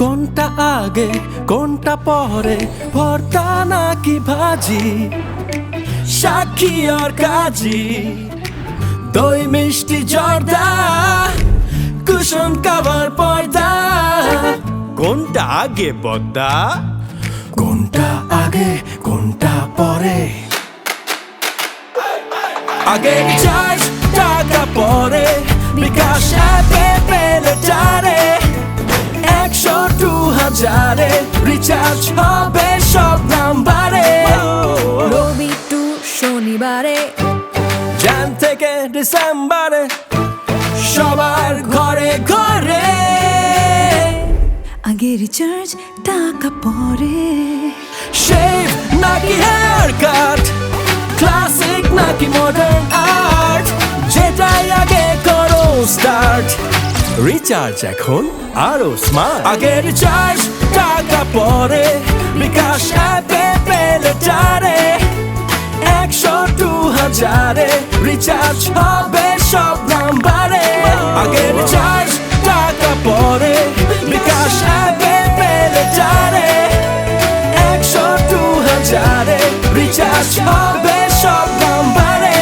কোনটা আগে কোনটা পরে, ভর্তা নাকি ভাজি, সাক্ষী আর কাজী, দই মিষ্টি জর্দা, কুশন কাভার পর্দা। কোনটা আগে বদ্দা? কোনটা আগে কোনটা পরে, আগে রিচার্জ টাকা পরে, বিকাশ অ্যাপে পেলে চারে, 100 2000-এ রিচার্জ হবে সব নাম্বারে। রবি টু শনিবারে, jan থেকে ডিসেম্বরে, সবার ঘরে ঘরে। আগে রিচার্জ টাকা পরে। শেভ নাকি হেয়ার কাট, ক্লাসিক নাকি মডার্ন আর্ট, যেটাই আগে করো স্টার্ট। রিচার্জ এখন আরো স্মার্ট। আগে রিচার্জ টাকা পরে, বিকাশ অ্যাপে পেলে চারে, 100 2000-এ রিচার্জ হবে সব নাম্বারে। আগে রিচার্জ টাকা পরে, বিকাশ অ্যাপে পেলে চারে, 100 2000-এ রিচার্জ হবে সব নাম্বারে।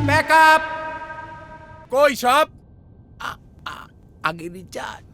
ব্যাকআপ কই সব? আগে রিচার্জ।